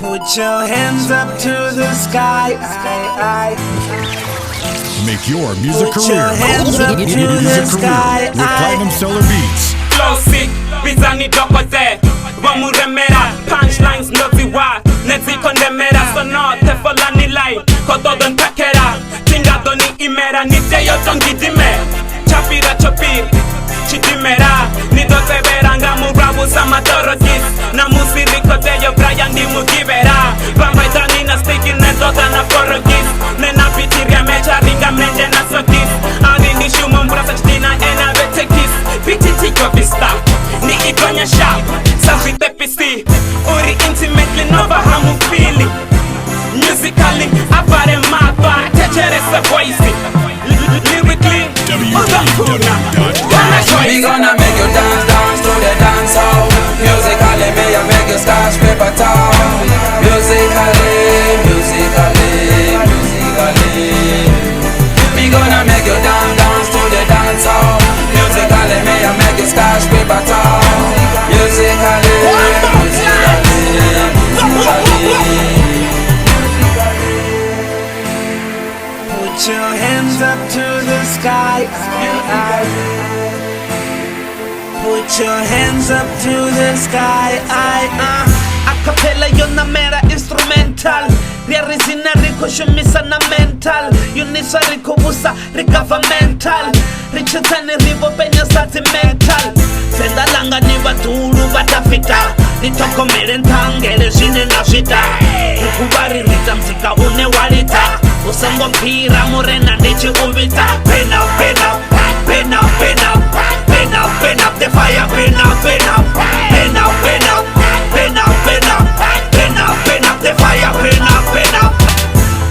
Put your hands up to the sky. Make your music Put career. your hands up to the sky. With Platinum Stellar Beats. Flow bizani dokote Wamuremera, punchlines noziwa Nezi kondemera, sonote folani lai Kododon takera, tingado ni imera Nite yoton gidime, chapira chopir Chidimera, nidote veranga murabu samatorokis Na musiriko deyo Brian di mugibera Bamba itani na sticky netota na forogis Nena bitiria mecha ringa mende na sokis Arini shumon brasa chtina ena vetekis Bititiko vista ni ikonya sharp Savite PC Uri intimately nova hamu feeling Musically apare mapa Techerese voice Lyrically We gonna make you dance, dance to the dance hall. Musically me I make you scratch paper towel. Musically we gonna make you dance, dance to the dance hall. Musically me I make you scratch paper towel. Musically Put your hands up to the sky. Put your hands up to the sky. Acapella yona mera instrumental. Riarizina rico shumisa na mental. Unisa rico busa governmental. Richetani rivo penya sentimental. Senda langa ni batulu batafita. Nitoko merentangele zine na shita. Ukubari rita mzika une walita. Usambo mpira morena ndichi uvita. Pen up, pen up, pen up, pen up, pen up, pen up the fire, pen up, pen up, pen up, pen up, pen up, pen up, pen up, pen up the fire, pen up, pen up.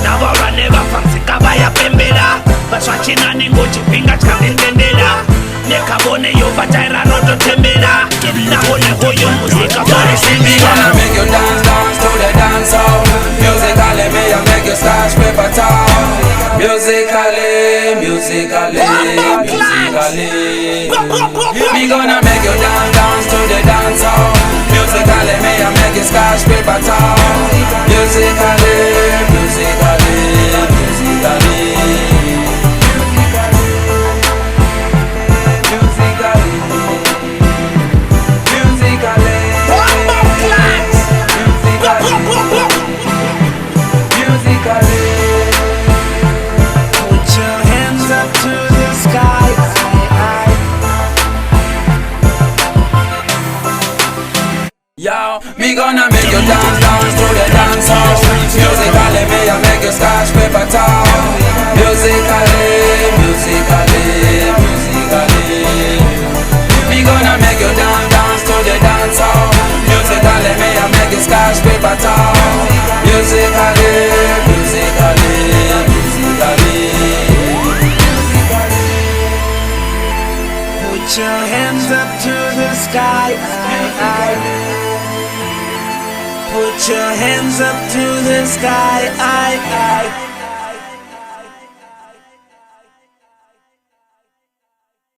Now I never fancy kabaya pembela. Baswachina ningochi pinga chkabindendela. Nekabone yo bataira roto tembela. Nahone hoyo muzika bari we gonna make you dance, dance to the dance hall. Musically me I make you scratch paper towel. Musically we gonna make you dance, dance to the dance hall. Musically me I make you scratch paper towel. Put your hands up to the sky. Yo, me gonna make you dance, dance to the dance hall. Musically me I make you scratch paper towel. Musically me gonna make you dance, dance to the dance hall. Musically me I make you scratch paper towel. Musically Put your hands up to the sky. Put your hands up to the sky.